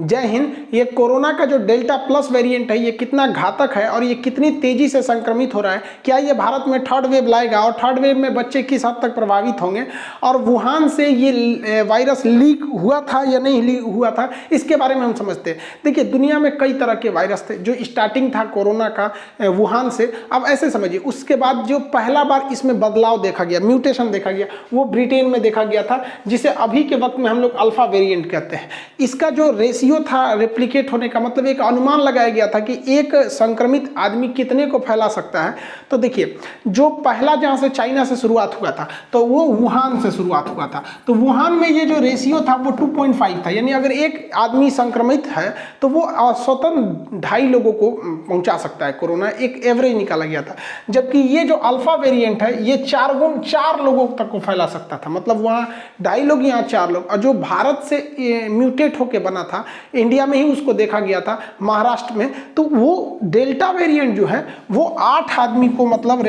जय हिंद। ये कोरोना का जो डेल्टा प्लस वेरिएंट है ये कितना घातक है और ये कितनी तेजी से संक्रमित हो रहा है, क्या ये भारत में थर्ड वेव लाएगा और थर्ड वेव में बच्चे किस हद तक प्रभावित होंगे, और वुहान से ये वायरस लीक हुआ था या नहीं लीक हुआ था, इसके बारे में हम समझते हैं। देखिए, दुनिया में कई तरह के वायरस थे। जो स्टार्टिंग था कोरोना का वुहान से, अब ऐसे समझिए उसके बाद जो पहला बार इसमें बदलाव देखा गया, म्यूटेशन देखा गया, वो ब्रिटेन में देखा गया था, जिसे अभी के वक्त में हम लोग अल्फा वेरिएंट कहते हैं। इसका जो रेशियो था रेप्लिकेट होने का, मतलब एक अनुमान लगाया गया था कि एक संक्रमित आदमी कितने को फैला सकता है। तो देखिए, जो पहला जहां से चाइना से शुरुआत हुआ था तो वो वुहान से शुरुआत हुआ था। तो वुहान में ये जो रेशियो था वो 2.5 था, यानी अगर एक आदमी संक्रमित है तो वो औसतन 2.5 लोगों को पहुंचा सकता है कोरोना, एक एवरेज निकाला गया था। जबकि ये जो अल्फा वेरिएंट है ये 4 लोगों तक को फैला सकता था, मतलब वहाँ 2.5 लोग, यहाँ 4 लोग। और जो भारत से म्यूटेट होके बना था, इंडिया में ही उसको देखा गया था, महाराष्ट्र में, तो वो डेल्टा वेरिएंट जो है वो 8 आदमी को मतलब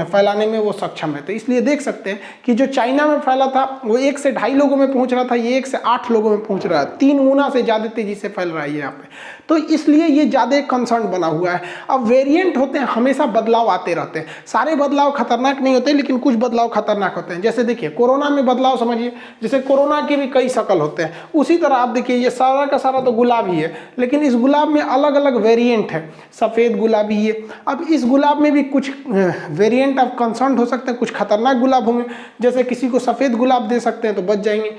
फैलाने में वो सक्षम है। तो इसलिए देख सकते हैं कि जो चाइना में फैला था वो 1 से 2.5 लोगों में पहुंच रहा था, ये 1 से 8 लोगों में पहुंच रहा है, 3 गुना से ज़्यादा तेजी से फैल रहा है यहाँ पे। तो इसलिए ये ज़्यादा कंसर्न बना हुआ है। अब वेरिएंट होते हैं, हमेशा बदलाव आते रहते हैं। सारे बदलाव खतरनाक नहीं होते, लेकिन कुछ बदलाव खतरनाक होते हैं। जैसे देखिए, कोरोना में बदलाव समझिए, जैसे कोरोना के भी कई शकल होते हैं, उसी तरह आप देखिए ये सारा का सारा तो गुलाब ही है, लेकिन इस गुलाब में अलग अलग वेरिएंट है। सफ़ेद गुलाबी है। अब इस गुलाब में भी कुछ वेरिएंट ऑफ कंसर्न हो सकते हैं, कुछ खतरनाक गुलाब होंगे। जैसे किसी को सफ़ेद गुलाब दे सकते हैं तो बच जाएंगे,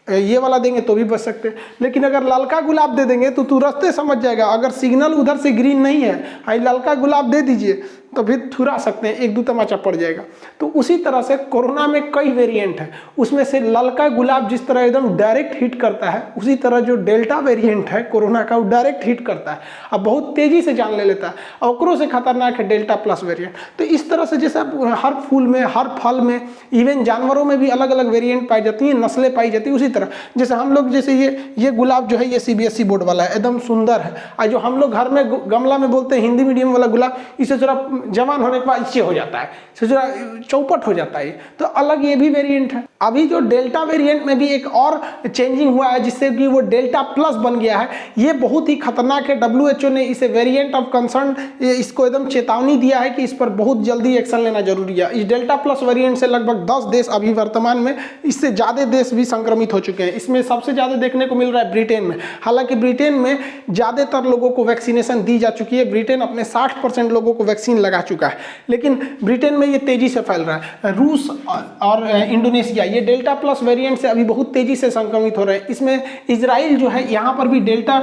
ये वाला देंगे तो भी बच सकते हैं। लेकिन अगर ललका गुलाब दे देंगे तो तुरंत समझ जाएगा, अगर सिग्नल उधर से ग्रीन नहीं है, हाई ललका गुलाब दे दीजिए तो फिर थुरा सकते हैं, 1-2 तमाचा पड़ जाएगा। तो उसी तरह से कोरोना में कई वेरिएंट है, उसमें से ललका गुलाब जिस तरह एकदम डायरेक्ट हिट करता है, उसी तरह जो डेल्टा वेरिएंट है कोरोना का वो डायरेक्ट हिट करता है, अब बहुत तेजी से जान ले लेता है, और ओकरों से खतरनाक है डेल्टा प्लस वेरिएंट। तो इस तरह से जैसे हर फूल में, हर फल में, इवन जानवरों में भी अलग अलग वेरिएंट पाई जाती हैं, नस्लें पाई जाती हैं। उसी तरह जैसे हम लोग, जैसे ये गुलाब जो है ये CBSE बोर्ड वाला है, एकदम सुंदर है, और जो हम लोग घर में गमला में बोलते हैं हिंदी मीडियम वाला गुलाब, इसे जरा जवान होने के बाद इससे हो जाता है, जरा चौपट हो जाता है। तो अलग ये भी वेरिएंट है। अभी जो डेल्टा वेरिएंट में भी एक और चेंजिंग हुआ है, जिससे कि वो डेल्टा प्लस बन गया है। ये बहुत ही खतरनाक है। WHO ने इसे वेरिएंट ऑफ कंसर्न, इसको एकदम चेतावनी दिया है कि इस पर बहुत जल्दी एक्शन लेना जरूरी है। इस डेल्टा प्लस वेरिएंट से लगभग 10 देश अभी वर्तमान में, इससे ज़्यादा देश भी संक्रमित हो चुके हैं। इसमें सबसे ज़्यादा देखने को मिल रहा है ब्रिटेन में। हालांकि ब्रिटेन में ज़्यादातर लोगों को वैक्सीनेशन दी जा चुकी है, ब्रिटेन अपने 60% लोगों को वैक्सीन लगा चुका है, लेकिन ब्रिटेन में ये तेजी से फैल रहा है। रूस और इंडोनेशिया ये डेल्टा प्लस वेरिएंट से अभी बहुत तेजी से संक्रमित हो रहे हैं। इसमें इजराइल जो है, यहाँ पर भी डेल्टा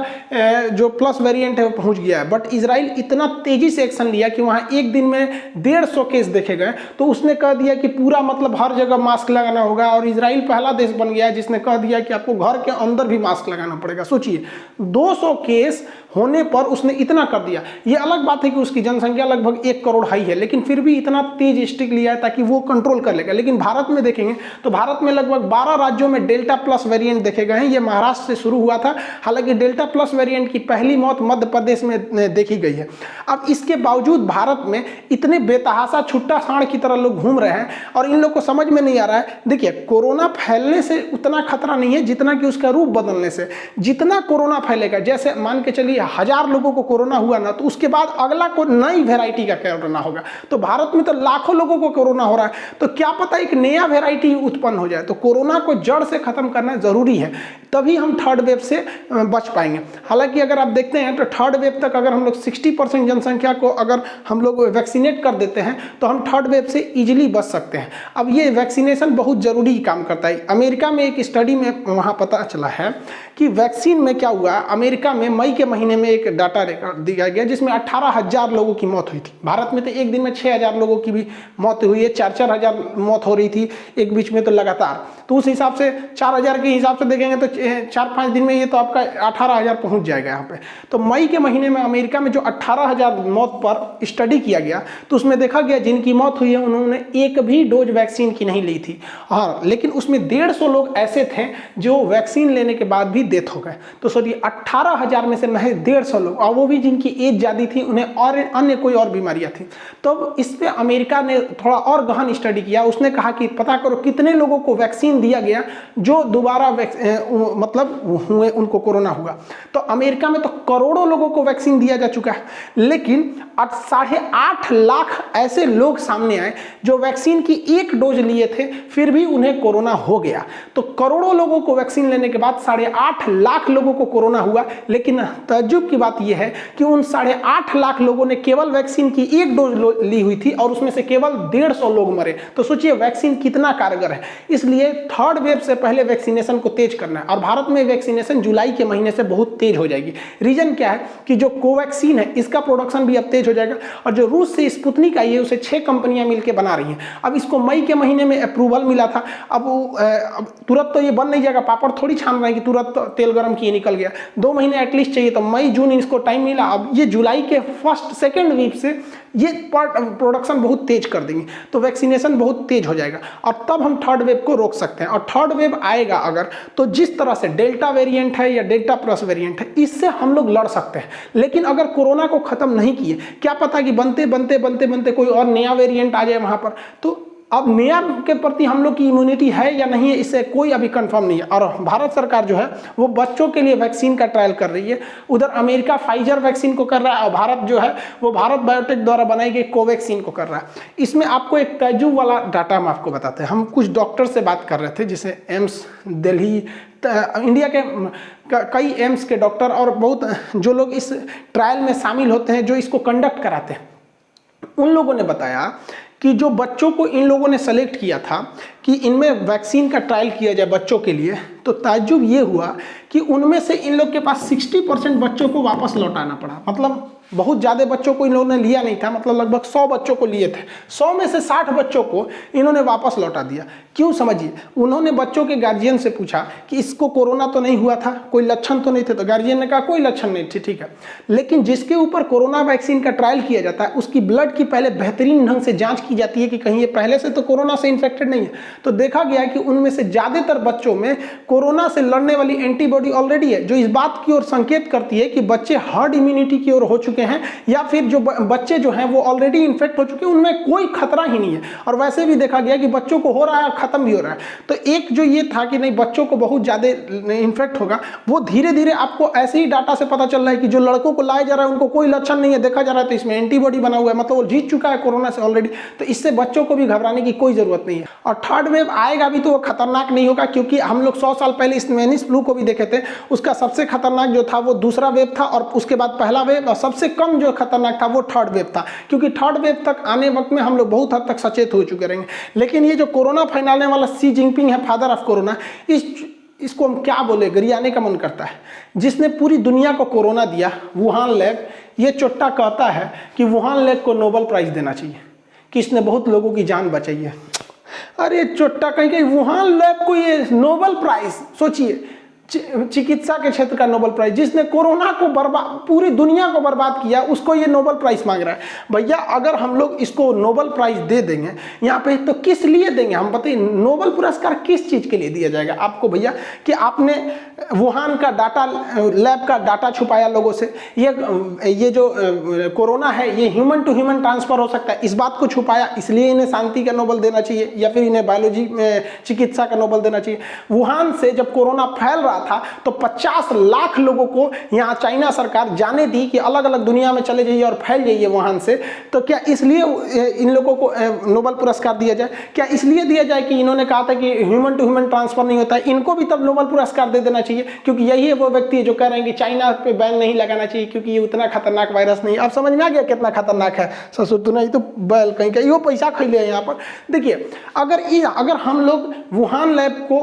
जो प्लस वेरिएंट है वो पहुँच गया है, बट इजराइल इतना तेजी से एक्शन लिया कि वहाँ एक दिन में 150 केस देखे गए, तो उसने कह दिया कि पूरा मतलब हर जगह मास्क लगाना होगा, और इजराइल पहला देश बन गया जिसने कह दिया कि आपको घर के अंदर भी मास्क लगाना पड़ेगा। सोचिए, 200 केस होने पर उसने इतना कर दिया। ये अलग बात है कि उसकी जनसंख्या लगभग 1 करोड़ हाई है, लेकिन फिर भी इतना तेज स्टिक लिया है ताकि वो कंट्रोल कर लेगा। लेकिन भारत में देखेंगे तो भारत में लगभग 12 राज्यों में डेल्टा प्लस वेरिएंट देखे गए हैं। ये महाराष्ट्र से शुरू हुआ था। हालांकि डेल्टा प्लस वेरिएंट की पहली मौत मध्य प्रदेश में देखी गई है। अब इसके बावजूद भारत में इतने बेतहाशा छुट्टा सांड की तरह लोग घूम रहे हैं, और इन लोग को समझ में नहीं आ रहा है। देखिए, कोरोना फैलने से उतना खतरा नहीं है जितना कि उसका रूप बदलने से। जितना कोरोना फैलेगा, जैसे मान के चलिए 1000 लोगों को कोरोना हुआ ना, तो उसके बाद अगला को नई वेराइटी का कोरोना होगा। तो भारत में तो लाखों लोगों को कोरोना हो रहा है, तो क्या पता एक नया वेराइटी उत्पन्न हो जाए। तो कोरोना को जड़ से खत्म करना जरूरी है, तभी हम थर्ड वेव से बच पाएंगे। हालांकि अगर आप देखते हैं तो थर्ड वेव तक अगर हम लोग 60% जनसंख्या को अगर हम लोग वैक्सीनेट कर देते हैं तो हम थर्ड वेव से इजीली बच सकते हैं। अब ये वैक्सीनेशन बहुत जरूरी काम करता है। अमेरिका में एक स्टडी में वहाँ पता चला है कि वैक्सीन में क्या हुआ, अमेरिका में मई के महीने में एक डाटा दिया गया जिसमें 18,000 लोगों की मौत हुई थी। भारत में तो एक दिन में 6,000 लोगों की भी मौत हुई है, 4-4 हज़ार मौत हो रही थी एक बीच में तो लगातार। तो उस हिसाब से 4,000 के हिसाब से देखेंगे तो 4-5 दिन में ये तो आपका 18,000 पहुंच जाएगा यहाँ पे। तो मई के महीने में अमेरिका में जो 18,000 मौत पर स्टडी किया गया, तो उसमें देखा गया जिनकी मौत हुई है उन्होंने एक भी डोज वैक्सीन की नहीं ली थी। हाँ, लेकिन उसमें 150 लोग ऐसे थे जो वैक्सीन लेने के बाद भी डेथ हो गए। तो सोचिए 18,000 में से महज 150 लोग, और वो भी जिनकी एज ज़्यादा थी, उन्हें और अन्य कोई और बीमारियाँ दवाइयाँ थी। तो इस पे अमेरिका ने थोड़ा और गहन स्टडी किया। उसने कहा कि पता करो कितने लोगों को वैक्सीन दिया गया जो दोबारा मतलब हुए, उनको कोरोना हुआ। तो अमेरिका में तो करोड़ों लोगों को वैक्सीन दिया जा चुका है, लेकिन 8.5 लाख ऐसे लोग सामने आए जो वैक्सीन की एक डोज लिए थे फिर भी उन्हें कोरोना हो गया। तो करोड़ों लोगों को वैक्सीन लेने के बाद 8.5 लाख लोगों को कोरोना हुआ। लेकिन ताज्जुब की बात यह है कि उन 8.5 लाख लोगों ने केवल वैक्सीन की एक डोज ली हुई थी और उसमें से केवल 150 लोग मरे। तो सोचिए वैक्सीन कितना कारगर है। इसलिए थर्ड वेव से पहले वैक्सीनेशन को तेज करना है और भारत में वैक्सीनेशन जुलाई के महीने से बहुत तेज हो जाएगी। रीजन क्या है कि जो कोवैक्सीन है इसका प्रोडक्शन भी अब तेज हो जाएगा और जो रूस से स्पुतनिक आई है उसे 6 कंपनियां मिलकर बना रही हैं। अब इसको मई के महीने में अप्रूवल मिला था। अब तुरंत तो ये बन नहीं जाएगा, पापड़ थोड़ी छान रहे हैं कि तुरंत तेल गरम किए निकल गया। 2 महीने एटलीस्ट चाहिए, तो मई जून इसको टाइम मिला। अब ये जुलाई के फर्स्ट सेकेंड वीक से ये प्रोडक्शन बहुत तेज कर देंगे, तो वैक्सीनेशन बहुत तेज हो जाएगा और तब हम थर्ड वेव को रोक सकते हैं। और थर्ड वेव आएगा अगर, तो जिस तरह से डेल्टा वेरिएंट है या डेल्टा प्लस वेरिएंट है, इससे हम लोग लड़ सकते हैं। लेकिन अगर कोरोना को खत्म नहीं किए, क्या पता कि बनते बनते बनते बनते कोई और नया वेरिएंट आ जाए वहां पर। तो अब नया के प्रति हम लोग की इम्यूनिटी है या नहीं है, इससे कोई अभी कंफर्म नहीं है। और भारत सरकार जो है वो बच्चों के लिए वैक्सीन का ट्रायल कर रही है। उधर अमेरिका फाइजर वैक्सीन को कर रहा है और भारत जो है वो भारत बायोटेक द्वारा बनाई गई कोवैक्सीन को कर रहा है। इसमें आपको एक तैजु वाला डाटा हम आपको बताते हैं। हम कुछ डॉक्टर से बात कर रहे थे, जिसे एम्स दिल्ली, इंडिया के कई एम्स के डॉक्टर और बहुत जो लोग इस ट्रायल में शामिल होते हैं, जो इसको कंडक्ट कराते हैं, उन लोगों ने बताया कि जो बच्चों को इन लोगों ने सेलेक्ट किया था कि इनमें वैक्सीन का ट्रायल किया जाए बच्चों के लिए, तो ताज्जुब ये हुआ कि उनमें से इन लोग के पास 60% बच्चों को वापस लौटाना पड़ा। मतलब बहुत ज़्यादा बच्चों को इन लोगों ने लिया नहीं था, मतलब लगभग 100 बच्चों को लिए थे। 100 में से 60 बच्चों को इन्होंने वापस लौटा दिया। क्यों, समझिए। उन्होंने बच्चों के गार्जियन से पूछा कि इसको कोरोना तो नहीं हुआ था, कोई लक्षण तो नहीं थे, तो गार्जियन ने कहा कोई लक्षण नहीं थे, ठीक है। लेकिन जिसके ऊपर कोरोना वैक्सीन का ट्रायल किया जाता है उसकी ब्लड की पहले बेहतरीन ढंग से जाँच की जाती है कि कहीं ये पहले से तो कोरोना से इन्फेक्टेड नहीं है। तो देखा गया कि उनमें से ज़्यादातर बच्चों में कोरोना से लड़ने वाली एंटीबॉडी ऑलरेडी है, जो इस बात की ओर संकेत करती है कि बच्चे हर्ड इम्यूनिटी की ओर हो चुके हैं, या फिर जो बच्चे जो हैं वो ऑलरेडी इन्फेक्ट हो चुके हैं, उनमें कोई खतरा ही नहीं है। और वैसे भी देखा गया कि बच्चों को हो रहा है, खत्म भी हो रहा है। तो एक जो ये था कि नहीं बच्चों को बहुत ज़्यादा इन्फेक्ट होगा, वो धीरे धीरे आपको ऐसे ही डाटा से पता चल रहा है कि जो लड़कों को लाया जा रहा है उनको कोई लक्षण नहीं है, देखा जा रहा है तो इसमें एंटीबॉडी बना हुआ है, मतलब वो जीत चुका है कोरोना से ऑलरेडी। तो इससे बच्चों को भी घबराने की कोई जरूरत नहीं है। और थर्ड वेव आएगा भी तो वो खतरनाक नहीं होगा, क्योंकि हम लोग 100 साल पहले स्पेनिश फ्लू को भी देखे थे। उसका सबसे खतरनाक जो था वो दूसरा वेव था, और उसके बाद पहला वेव, और सबसे कम जो खतरनाक था वो थर्ड वेव था। क्योंकि थर्ड वेव तक आने वक्त में हम लोग बहुत हद तक सचेत हो चुके रहेंगे। लेकिन ये जो कोरोना फैलाने वाला शी जिनपिंग है, फादर ऑफ कोरोना, इसको हम क्या बोले, गरियाने का मन करता है। जिसने पूरी दुनिया को कोरोना दिया, वुहान लैब, ये चोट्टा कहता है कि वुहान लैब को नोबेल प्राइज देना चाहिए कि इसने बहुत लोगों की जान बचाई है। अरे चोट्टा कहीं कहीं वुहान लैब को ये नोबेल प्राइज, सोचिए, चिकित्सा के क्षेत्र का नोबेल प्राइज, जिसने कोरोना को बर्बाद, पूरी दुनिया को बर्बाद किया, उसको ये नोबेल प्राइज मांग रहा है। भैया अगर हम लोग इसको नोबेल प्राइज दे देंगे यहाँ पे, तो किस लिए देंगे हम बताइए। नोबेल पुरस्कार किस चीज़ के लिए दिया जाएगा आपको भैया, कि आपने वुहान का डाटा, लैब का डाटा छुपाया लोगों से, ये जो कोरोना है ये ह्यूमन टू ह्यूमन ट्रांसफर हो सकता है, इस बात को छुपाया, इसलिए इन्हें शांति का नोबेल देना चाहिए, या फिर इन्हें बायोलॉजी में चिकित्सा का नोबेल देना चाहिए। वुहान से जब कोरोना फैल रहा था तो 50 लाख लोगों को यहाँ चाइना सरकार जाने दी कि अलग अलग दुनिया में चले जाइए और फैल जाइए वहां से। तो क्या इसलिए इन लोगों को नोबेल पुरस्कार दिया जाए? क्या इसलिए दिया जाए कि इन्होंने कहा था कि ह्यूमन टू ह्यूमन ट्रांसफर नहीं होता है, इनको भी तब नोबेल पुरस्कार दे देना चाहिए? क्योंकि यही है वो व्यक्ति जो कह रहे हैं कि चाइना पे बैन नहीं लगाना चाहिए क्योंकि ये उतना खतरनाक वायरस नहीं है। अब समझ में आ गया कितना खतरनाक है? ससुर तो नहीं तो बैल कहीं कहीं वो पैसा खैले यहाँ पर। देखिए अगर हम लोग वुहान लैब को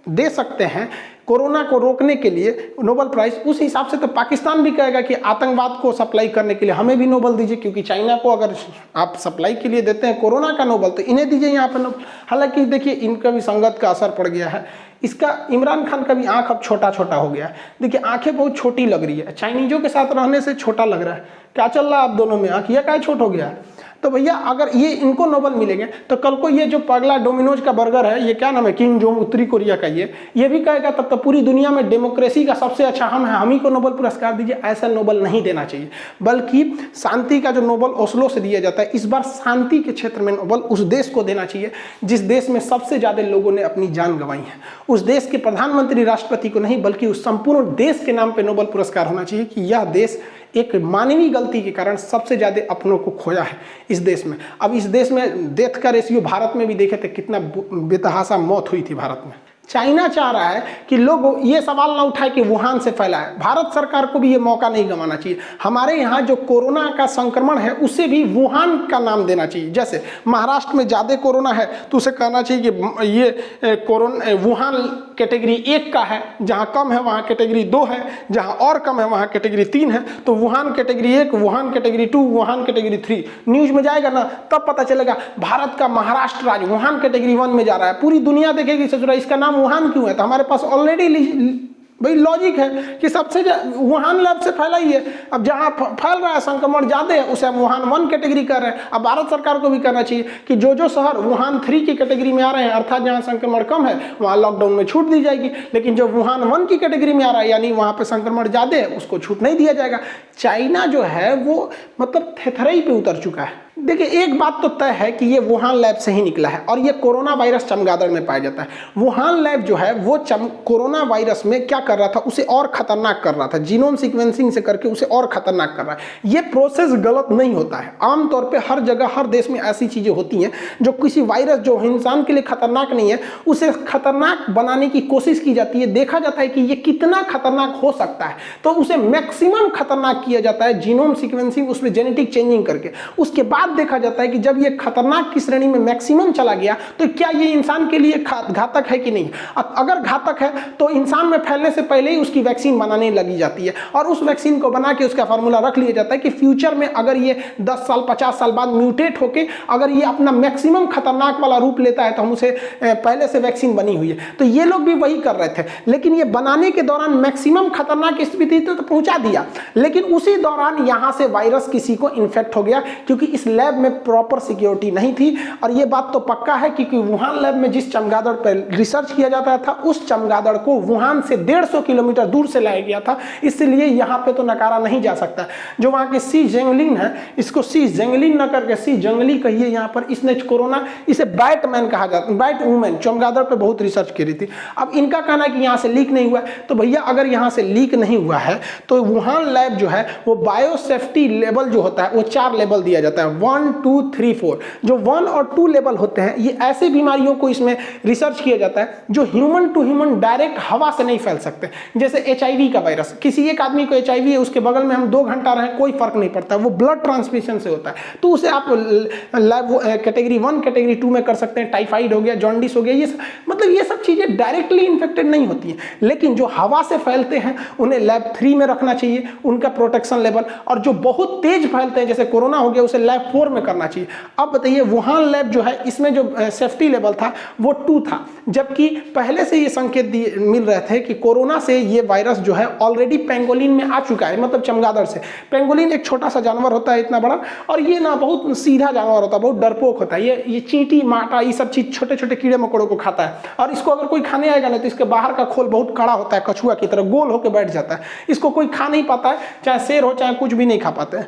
दे सकते हैं कोरोना को रोकने के लिए नोबेल प्राइज, उस हिसाब से तो पाकिस्तान भी कहेगा कि आतंकवाद को सप्लाई करने के लिए हमें भी नोबेल दीजिए, क्योंकि चाइना को अगर आप सप्लाई के लिए देते हैं कोरोना का नोबेल तो इन्हें दीजिए यहाँ पर नोबेल। हालांकि देखिए इनका भी संगत का असर पड़ गया है। इसका इमरान खान का भी आँख अब छोटा छोटा हो गया है। देखिए आंखें बहुत छोटी लग रही है, चाइनीजों के साथ रहने से छोटा लग रहा है। क्या चल रहा है आप दोनों में, आँख ये क्या छोट हो गया है? तो भैया अगर ये इनको नोबल मिलेंगे तो कल को ये जो पगला डोमिनोज का बर्गर है, ये क्या नाम है, किम जोंग, उत्तरी कोरिया का, ये भी कहेगा तब तो पूरी दुनिया में डेमोक्रेसी का सबसे अच्छा हम है, हम ही को नोबल पुरस्कार दीजिए। ऐसा नोबल नहीं देना चाहिए, बल्कि शांति का जो नोबल ओस्लो से दिया जाता है, इस बार शांति के क्षेत्र में नोबल उस देश को देना चाहिए जिस देश में सबसे ज्यादा लोगों ने अपनी जान गंवाई है। उस देश के प्रधानमंत्री राष्ट्रपति को नहीं, बल्कि उस संपूर्ण देश के नाम पे नोबल पुरस्कार होना चाहिए कि यह देश एक मानवीय गलती के कारण सबसे ज्यादा अपनों को खोया है इस देश में। अब इस देश में डेथ का रेशियो भारत में भी देखे थे, कितना बेतहाशा मौत हुई थी भारत में। चाइना चाह रहा है कि लोग ये सवाल ना उठाए कि वुहान से फैला है। भारत सरकार को भी ये मौका नहीं गंवाना चाहिए। हमारे यहाँ जो कोरोना का संक्रमण है उसे भी वुहान का नाम देना चाहिए। जैसे महाराष्ट्र में ज़्यादा कोरोना है तो उसे कहना चाहिए कि ये कोरोना वुहान कैटेगरी 1 का है, जहाँ कम है वहाँ कैटेगरी 2 है, जहाँ और कम है वहाँ कैटेगरी 3 है। तो Wuhan category 1, Wuhan category 2, Wuhan category 3 news में जाएगा ना, तब पता चलेगा भारत का महाराष्ट्र राज्य वुहान कैटेगरी 1 में जा रहा है। पूरी दुनिया देखेगी ससुरा इसका नाम वुहान क्यों है। तो हमारे पास ऑलरेडी भाई लॉजिक है कि सबसे वुहान लैब से फैला ही है। अब जहाँ फैल रहा है संक्रमण ज़्यादा है उसे हम वुहान 1 कैटेगरी कर रहे हैं। अब भारत सरकार को भी करना चाहिए कि जो शहर वुहान 3 की कैटेगरी में आ रहे हैं, अर्थात जहाँ संक्रमण कम है, वहाँ लॉकडाउन में छूट दी जाएगी। लेकिन जो वुहान 1 की कैटेगरी में आ रहा है, यानी वहाँ पे संक्रमण ज़्यादा है, उसको छूट नहीं दिया जाएगा। चाइना जो है वो मतलब थेथरई पे उतर चुका है। देखिए एक बात तो तय है कि ये वुहान लैब से ही निकला है और ये कोरोना वायरस चमगादड़ में पाया जाता है। वुहान लैब जो है वो कोरोना वायरस में क्या कर रहा था, उसे और खतरनाक कर रहा था, जीनोम सीक्वेंसिंग से करके उसे और खतरनाक कर रहा है। ये प्रोसेस गलत नहीं होता है। आमतौर पे हर जगह हर देश में ऐसी चीजें होती हैं जो किसी वायरस जो इंसान के लिए खतरनाक नहीं है उसे खतरनाक बनाने की कोशिश की जाती है। देखा जाता है कि ये कितना खतरनाक हो सकता है, तो उसे मैक्सिमम खतरनाक किया जाता है जीनोम सीक्वेंसिंग, उसमें जेनेटिक चेंजिंग करके। उसके बाद देखा जाता है कि जब ये खतरनाक की श्रेणी में मैक्सिमम चला गया तो क्या ये इंसान के लिए घातक है कि नहीं। अगर घातक है तो इंसान में फैलने से पहले ही उसकी वैक्सीन बनाने लगी जाती है और उस वैक्सीन को बना के उसका फार्मूला रख लिया जाता है कि फ्यूचर में अगर ये 10 साल 50 साल बाद म्यूटेट होके अगर ये अपना मैक्सिमम खतरनाक वाला रूप लेता है तो हम उसे पहले से वैक्सीन बनी हुई है। तो ये लोग भी वही कर रहे थे, लेकिन ये बनाने के दौरान मैक्सिमम खतरनाक स्थिति तो पहुंचा दिया, लेकिन उसी दौरान यहां से वायरस किसी को इन्फेक्ट हो गया क्योंकि इस लैब में प्रॉपर सिक्योरिटी नहीं थी। और ये बात तो पक्का है कि वुहान लैब में जिस चमगादड़ पर रिसर्च किया जाता था उस चमगादड़ को वुहान से 150 किलोमीटर दूर से लाया गया था, इसलिए यहाँ पे तो नकारा नहीं जा सकता। जो वहाँ के सी जेंगलिन है, इसको सी जेंगलिन न करके सी जंगली कहिए यहाँ पर, इसने कोरोना, इसे बैटमैन कहा जाता है, बैट वुमेन, चमगादड़ पे बहुत रिसर्च की रही थी। अब इनका कहना है कि यहाँ से लीक नहीं हुआ है, तो भैया अगर यहाँ से लीक नहीं हुआ है तो वुहान लैब जो है वो बायोसेफ्टी लेवल जो होता है वो 4 लेवल दिया जाता है, 1 2 3 4। जो 1 और 2 लेवल होते हैं ये ऐसे बीमारियों को इसमें रिसर्च किया जाता है जो ह्यूमन टू ह्यूमन डायरेक्ट हवा से नहीं फैल सकते। जैसे HIV का वायरस, किसी एक आदमी को HIV है, उसके बगल में हम 2 घंटा रहें कोई फर्क नहीं पड़ता, वो ब्लड ट्रांसमिशन से होता है, तो उसे आप लैब कैटेगरी 1 कैटेगरी 2 में कर सकते हैं। टाइफाइड हो गया, जॉन्डिस हो गया, ये मतलब ये सब चीजें डायरेक्टली इन्फेक्टेड नहीं होती हैं, लेकिन जो हवा से फैलते हैं उन्हें लैब 3 में रखना चाहिए, उनका प्रोटेक्शन लेवल। और जो बहुत तेज फैलते हैं जैसे कोरोना हो गया उसे लैब 4 में करना चाहिए। अब बताइए वुहान लैब जो है इसमें जो सेफ्टी लेवल था वो 2 था, जबकि पहले से ये संकेत मिल रहे थे कि कोरोना से ये वायरस जो है ऑलरेडी पेंगोलिन में आ चुका है, मतलब चमगादड़ से। पेंगोलिन एक छोटा सा जानवर होता है इतना बड़ा, और ये ना बहुत सीधा जानवर होता है, बहुत डरपोक होता है। ये चींटी माटा ये सब चीज छोटे छोटे कीड़े मकोड़ों को खाता है, और इसको अगर कोई खाने आएगा ना तो इसके बाहर का खोल बहुत कड़ा होता है, कछुआ की तरह गोल होकर बैठ जाता है, इसको कोई खा नहीं पाता है, चाहे शेर हो चाहे कुछ भी नहीं खा पाते हैं।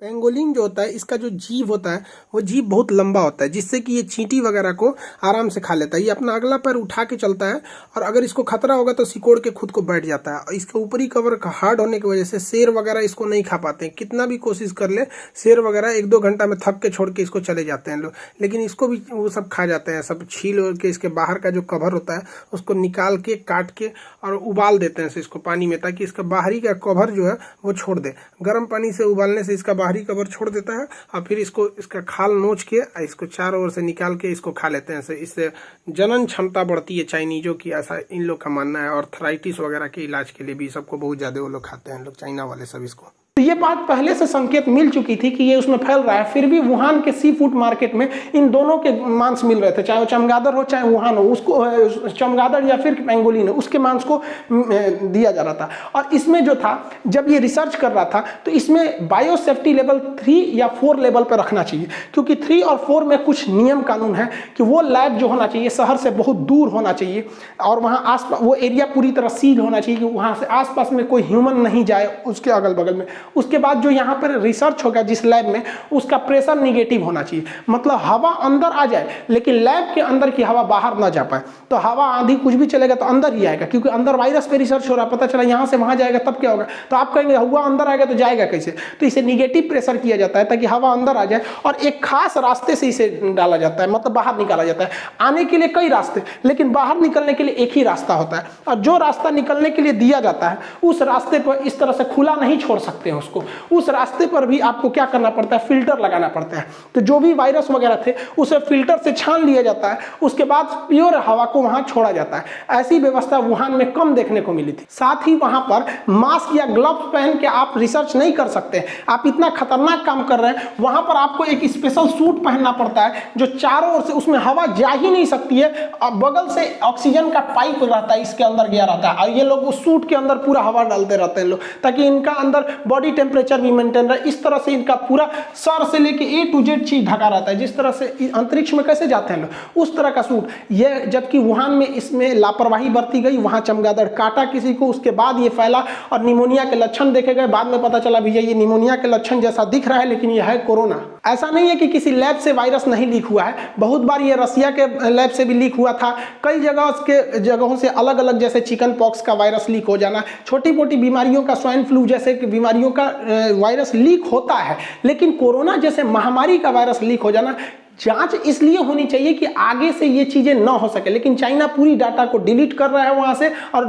पेंगोलिन जो होता है इसका जो जीभ होता है वो जीभ बहुत लंबा होता है, जिससे कि ये चींटी वगैरह को आराम से खा लेता है। ये अपना अगला पैर उठा के चलता है और अगर इसको खतरा होगा तो सिकोड़ के खुद को बैठ जाता है। और इसके ऊपरी कवर हार्ड होने की वजह से शेर वगैरह इसको नहीं खा पाते हैं, कितना भी कोशिश कर ले शेर वगैरह 1-2 घंटा में थक के छोड़ के इसको चले जाते हैं लोग, लेकिन इसको भी वो सब खा जाते हैं, सब छील के इसके बाहर का जो कवर होता है उसको निकाल के काट के और उबाल देते हैं इसको पानी में, ताकि इसका बाहरी का कवर जो है वो छोड़ दे। गर्म पानी से उबालने से इसका बाहरी कवर छोड़ देता है और फिर इसको इसका खाल नोच के इसको चारों ओर से निकाल के इसको खा लेते हैं। इससे जनन क्षमता बढ़ती है चाइनीजों की, ऐसा इन लोग का मानना है। और आर्थराइटिस वगैरह के इलाज के लिए भी सबको बहुत ज्यादा वो लोग खाते हैं लोग, चाइना वाले सब इसको। तो ये बात पहले से संकेत मिल चुकी थी कि ये उसमें फैल रहा है, फिर भी वुहान के सी फूड मार्केट में इन दोनों के मांस मिल रहे थे, चाहे वो चमगादड़ हो चाहे वुहान हो, उसको चमगादड़ या फिर पेंगोलिन हो, उसके मांस को दिया जा रहा था। और इसमें जो था, जब ये रिसर्च कर रहा था तो इसमें बायोसेफ्टी लेवल 3 या 4 लेवल पर रखना चाहिए, क्योंकि 3 और 4 में कुछ नियम कानून है कि वो लैब जो होना चाहिए शहर से बहुत दूर होना चाहिए और वहाँ आसपास वो एरिया पूरी तरह सील होना चाहिए कि वहाँ से आसपास में कोई ह्यूमन नहीं जाए उसके अगल बगल में। उसके बाद जो यहाँ पर रिसर्च होगा जिस लैब में, उसका प्रेशर निगेटिव होना चाहिए, मतलब हवा अंदर आ जाए लेकिन लैब के अंदर की हवा बाहर ना जा पाए। तो हवा आंधी कुछ भी चलेगा तो अंदर ही आएगा, क्योंकि अंदर वायरस पे रिसर्च हो रहा है, पता चला यहाँ से वहाँ जाएगा तब क्या होगा, तो आप कहेंगे हवा अंदर आएगा तो जाएगा कैसे। तो इसे निगेटिव प्रेशर किया जाता है ताकि हवा अंदर आ जाए और एक खास रास्ते से इसे डाला जाता है, मतलब बाहर निकाला जाता है। आने के लिए कई रास्ते, लेकिन बाहर निकलने के लिए एक ही रास्ता होता है, और जो रास्ता निकलने के लिए दिया जाता है उस रास्ते पर इस तरह से खुला नहीं छोड़ सकते हैं उसको, उस रास्ते पर भी आपको क्या करना पड़ता है, फिल्टर लगाना पड़ता है। तो जो भी वायरस वगैरह थे उसे फिल्टर से छान लिया जाता है, उसके बाद प्योर हवा को वहां छोड़ा जाता है। ऐसी व्यवस्था वुहान में कम देखने को मिली थी। साथ ही वहां पर मास्क या ग्लव्स पहन के आप रिसर्च नहीं कर सकते, आप इतना खतरनाक काम कर रहे हैं, वहां पर आपको एक स्पेशल सूट पहनना पड़ता है जो चारों ओर से, उसमें हवा जा ही नहीं सकती है, और बगल से ऑक्सीजन का पाइप रहता है, इसके अंदर गया रहता है, और ये लोग उस सूट के अंदर पूरा हवा डालते रहते हैं लोग, ताकि इनका अंदर बॉडी टेम्परेचर भी मेंटेन रहे। इस तरह से इनका पूरा सर से लेके A to Z चीज ढका रहता है, जिस तरह से अंतरिक्ष में कैसे जाते हैं लोग उस तरह का सूट ये। जबकि वुहान में इसमें लापरवाही बरती गई, वहां चमगादड़ काटा किसी को, उसके बाद ये फैला और निमोनिया के लक्षण देखे गए। बाद में पता चला भैया ये निमोनिया के लक्षण जैसा दिख रहा है लेकिन यह है कोरोना। ऐसा नहीं है कि किसी लैब से वायरस नहीं लीक हुआ है, बहुत बार ये रसिया के लैब से भी लीक हुआ था, कई जगहों से अलग अलग, जैसे चिकन पॉक्स का वायरस लीक हो जाना, छोटी मोटी बीमारियों का, स्वाइन फ्लू जैसे बीमारियों का वायरस लीक होता है, लेकिन कोरोना जैसे महामारी का वायरस लीक हो जाना, जांच इसलिए होनी चाहिए कि आगे से ये चीजें ना हो सके। लेकिन चाइना पूरी डाटा को डिलीट कर रहा है वहां से, और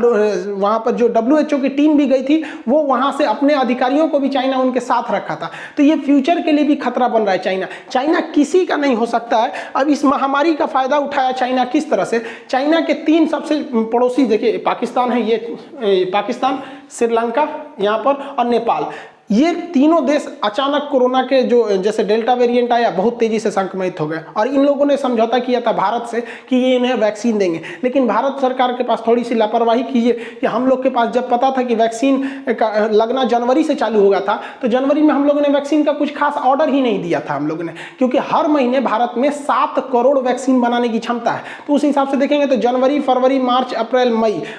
वहां पर जो WHO की टीम भी गई थी वो वहां से अपने अधिकारियों को भी चाइना उनके साथ रखा था। तो ये फ्यूचर के लिए भी खतरा बन रहा है। चाइना किसी का नहीं हो सकता है। अब इस महामारी का फायदा उठाया चाइना किस तरह से, चाइना के 3 सबसे पड़ोसी देखिए, पाकिस्तान है, ये पाकिस्तान, श्रीलंका यहाँ पर और नेपाल, ये तीनों देश अचानक कोरोना के जो जैसे डेल्टा वेरिएंट आया बहुत तेजी से संक्रमित हो गए, और इन लोगों ने समझौता किया था भारत से कि ये इन्हें वैक्सीन देंगे। लेकिन भारत सरकार के पास थोड़ी सी लापरवाही की है कि हम लोग के पास जब पता था कि वैक्सीन का लगना जनवरी से चालू होगा था, तो जनवरी में हम लोगों ने वैक्सीन का कुछ खास ऑर्डर ही नहीं दिया था हम लोगों ने, क्योंकि हर महीने भारत में 7 करोड़ वैक्सीन बनाने की क्षमता है। तो उस हिसाब से देखेंगे तो जनवरी, फरवरी, मार्च, अप्रैल,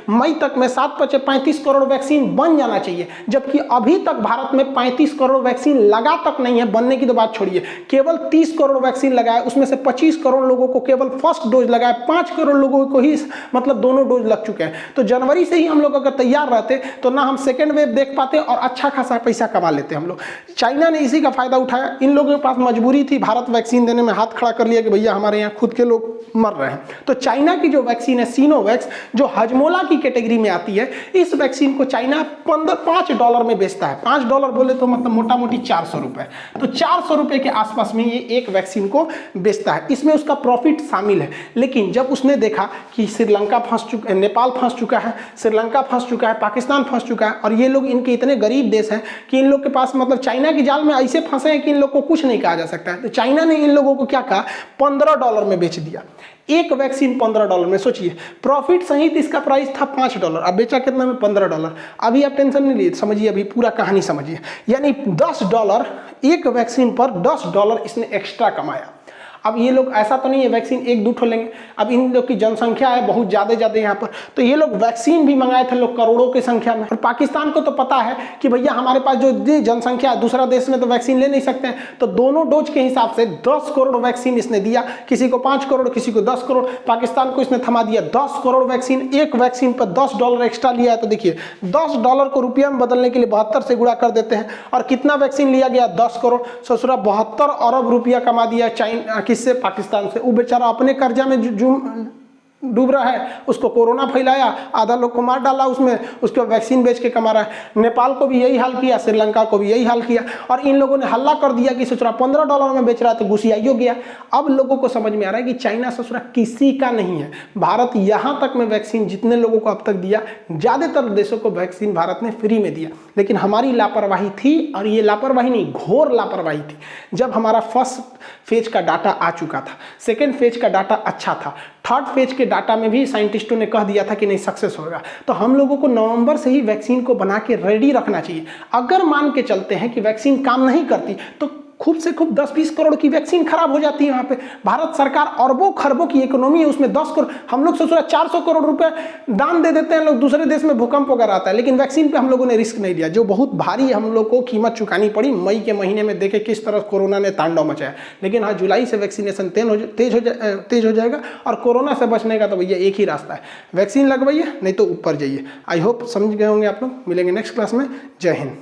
मई तक में 7-35 करोड़ वैक्सीन बन जाना चाहिए, जबकि अभी तक भारत में 35 करोड़ वैक्सीन लगा तक नहीं है। बनने की तो बात छोड़िए, केवल 30 करोड़ वैक्सीन लगा है, उसमें से 25 करोड़ लोगों को केवल फर्स्ट डोज लगा है, 5 करोड़ लोगों को ही मतलब दोनों डोज लग चुके हैं। तो जनवरी से ही हम लोग अगर तैयार रहते तो ना हम सेकेंड वेव देख पाते और अच्छा खासा पैसा कमा लेते हम लोग। चाइना ने इसी का फायदा उठाया, इन लोगों के पास मजबूरी थी, भारत वैक्सीन देने में हाथ खड़ा कर लिया कि भैया हमारे यहाँ खुद के लोग मर रहे हैं। तो चाइना की जो वैक्सीन है सिनोवैक्स, जो हजमोला की कैटेगरी में आती है, इस वैक्सीन को चाइना $5 में बेचता है। $5 बोले तो मतलब मोटा मोटी 400 रुपए। तो 400 रुपए के आसपास में ये एक वैक्सीन को बेचता है, इसमें उसका प्रॉफिट शामिल है। लेकिन जब उसने देखा कि श्रीलंका फंस चुका, नेपाल फंस चुका है, श्रीलंका फंस चुका है, पाकिस्तान फंस चुका है, और ये लोग इनके इतने गरीब देश हैं कि इन लोग के पास मतलब चाइना की जाल में ऐसे फंसे हैं कि इन लोग को कुछ नहीं कहा जा सकता है। तो चाइना ने इन लोगों को क्या कहा, $15 में बेच दिया एक वैक्सीन। $15 में, सोचिए प्रॉफिट सहित इसका प्राइस था $5, अब बेचा कितना में, $15। अभी आप टेंशन नहीं लीजिए, समझिए अभी पूरा कहानी समझिए, यानी $10 एक वैक्सीन पर $10 इसने एक्स्ट्रा कमाया। अब ये लोग ऐसा तो नहीं है वैक्सीन 1-2 ठो लेंगे, अब इन लोग की जनसंख्या है बहुत ज़्यादा यहाँ पर, तो ये लोग वैक्सीन भी मंगाए थे लोग करोड़ों की संख्या में। और पाकिस्तान को तो पता है कि भैया हमारे पास जो जनसंख्या है दूसरा देश में तो वैक्सीन ले नहीं सकते हैं, तो दोनों डोज के हिसाब से 10 करोड़ वैक्सीन इसने दिया, किसी को 5 करोड़, किसी को 10 करोड़। पाकिस्तान को इसने थमा दिया 10 करोड़ वैक्सीन, एक वैक्सीन पर $10 एक्स्ट्रा लिया है। तो देखिए $10 को रुपया में बदलने के लिए 72 से गुणा कर देते हैं, और कितना वैक्सीन लिया गया, 10 करोड़। ससुरा 72 अरब रुपया कमा दिया चाइना, किससे, पाकिस्तान से। वो बेचारा अपने कर्जा में डूब रहा है, उसको कोरोना फैलाया, आधा लोग को मार डाला उसमें, उसके वैक्सीन बेच के कमा रहा है। नेपाल को भी यही हाल किया, श्रीलंका को भी यही हाल किया, और इन लोगों ने हल्ला कर दिया कि ससुरा $15 में बेच रहा तो घुसियाइयो गया। अब लोगों को समझ में आ रहा है कि चाइना ससुरा किसी का नहीं है। भारत यहाँ तक में वैक्सीन जितने लोगों को अब तक दिया, ज़्यादातर देशों को वैक्सीन भारत ने फ्री में दिया, लेकिन हमारी लापरवाही थी, और ये लापरवाही नहीं, घोर लापरवाही थी। जब हमारा फर्स्ट फेज का डाटा आ चुका था, सेकेंड फेज का डाटा अच्छा था, थर्ड फेज के डाटा में भी साइंटिस्टों ने कह दिया था कि नहीं सक्सेस होगा, तो हम लोगों को नवंबर से ही वैक्सीन को बना के रेडी रखना चाहिए। अगर मान के चलते हैं कि वैक्सीन काम नहीं करती तो खूब से खूब 10-20 करोड़ की वैक्सीन खराब हो जाती है। वहाँ पे भारत सरकार अरबों खरबों की इकोनॉमी है, उसमें 10 करोड़, हम लोग सोच रहे 400 करोड़ रुपए दान दे देते हैं लोग, दूसरे देश में भूकंप वगैरह आता है, लेकिन वैक्सीन पे हम लोगों ने रिस्क नहीं लिया, जो बहुत भारी हम लोग को कीमत चुकानी पड़ी। मई के महीने में देखे किस तरह कोरोना ने तांडव मचाया, लेकिन हाँ जुलाई से वैक्सीनेशन तेज हो जाएगा, और कोरोना से बचने का तो भैया एक ही रास्ता है, वैक्सीन लगवाइए, नहीं तो ऊपर जाइए। आई होप समझ गए होंगे आप लोग। मिलेंगे नेक्स्ट क्लास में। जय हिंद।